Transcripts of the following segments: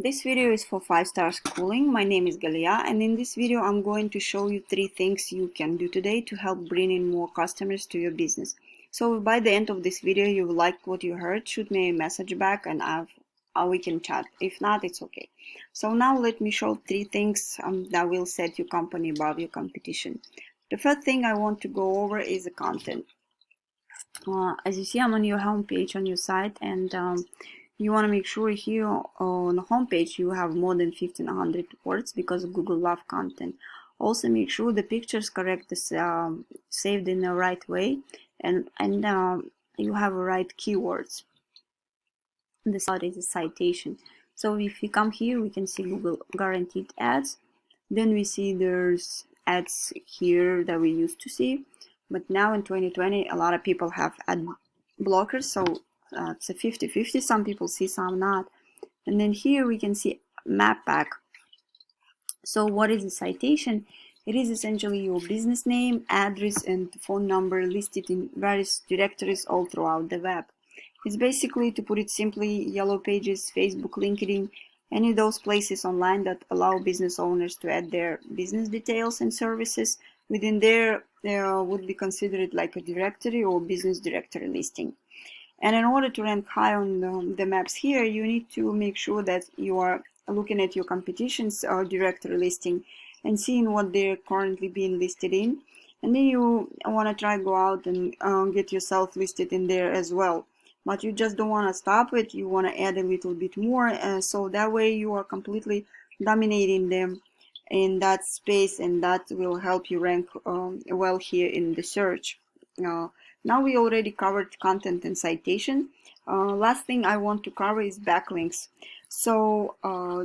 This video is for 5-star schooling. My name is Galia, and in this video I'm going to show you 3 things you can do today to help bring in more customers to your business. So if by the end of this video you like what you heard, shoot me a message back and we can chat. If not, it's okay. So now let me show 3 things that will set your company above your competition. The first thing I want to go over is the content. As you see, I'm on your home page on your site, and you want to make sure here on the home page you have more than 1500 words because Google loves content. Also make sure the pictures correct is saved in the right way, and you have the right keywords. This is a citation. So if we come here, we can see Google guaranteed ads. Then we see there's ads here that we used to see, but now in 2020 a lot of people have ad blockers, so it's a 50-50. Some people see, some not. And then here we can see map pack. So what is a citation? It is essentially your business name, address, and phone number listed in various directories all throughout the web. It's basically, to put it simply, Yellow Pages, Facebook, LinkedIn, any of those places online that allow business owners to add their business details and services. Within there would be considered like a directory or business directory listing. And in order to rank high on the maps here, you need to make sure that you are looking at your competition's directory listing and seeing what they're currently being listed in. And then you want to try go out and get yourself listed in there as well. But you just don't want to stop it. You want to add a little bit more, so that way you are completely dominating them in that space, and that will help you rank well here in the search. Now we already covered content and citation. Last thing I want to cover is backlinks. So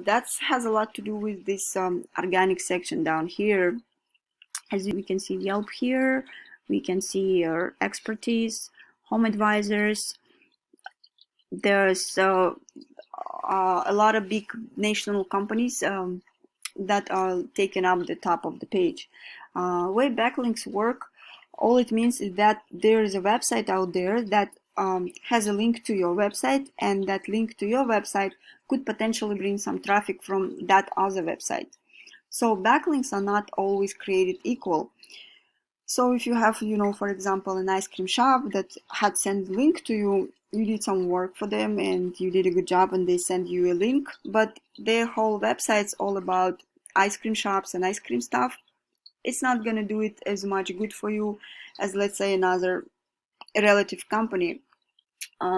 that has a lot to do with this organic section down here. As we can see Yelp here, we can see your expertise, home advisors. There's a lot of big national companies that are taking up the top of the page. Way backlinks work, all it means is that there is a website out there that has a link to your website, and that link to your website could potentially bring some traffic from that other website. So backlinks are not always created equal. So if you have, for example, an ice cream shop that had sent a link to you, you did some work for them and you did a good job and they send you a link, but their whole website's all about ice cream shops and ice cream stuff, it's not going to do it as much good for you as, let's say, another relative company,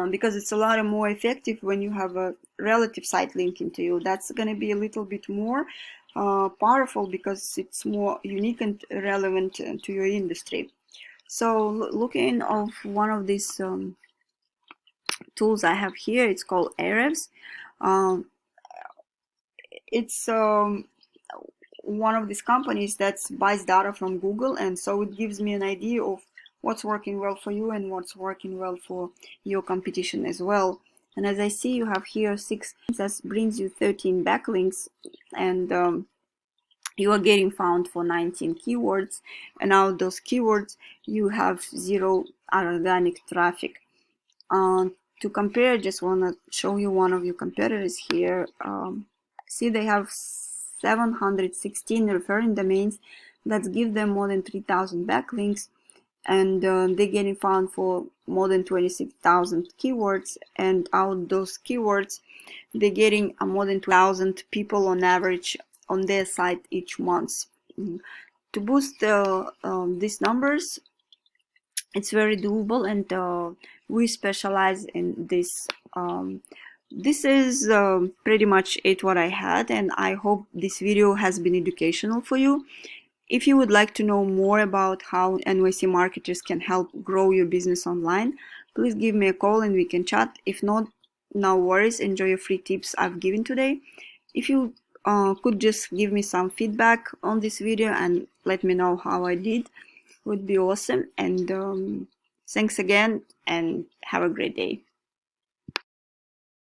because it's a lot more effective when you have a relative site linking to you. That's going to be a little bit more powerful because it's more unique and relevant to your industry. So looking of one of these tools I have here, it's called Ahrefs. It's one of these companies that buys data from Google, and so it gives me an idea of what's working well for you and what's working well for your competition as well. And as I see, you have here 6, that brings you 13 backlinks, and you are getting found for 19 keywords, and out of those keywords you have 0 organic traffic. To compare, just want to show you one of your competitors here. See, they have 716 referring domains that give them more than 3,000 backlinks, and they're getting found for more than 26,000 keywords, and out of those keywords they're getting more than 2,000 people on average on their site each month. To boost these numbers, it's very doable, and we specialize in this. This is pretty much it what I had, and I hope this video has been educational for you. If you would like to know more about how NYC marketers can help grow your business online, please give me a call and we can chat. If not, no worries, enjoy your free tips I've given today. If you could just give me some feedback on this video and let me know how I did, would be awesome. And thanks again, and have a great day.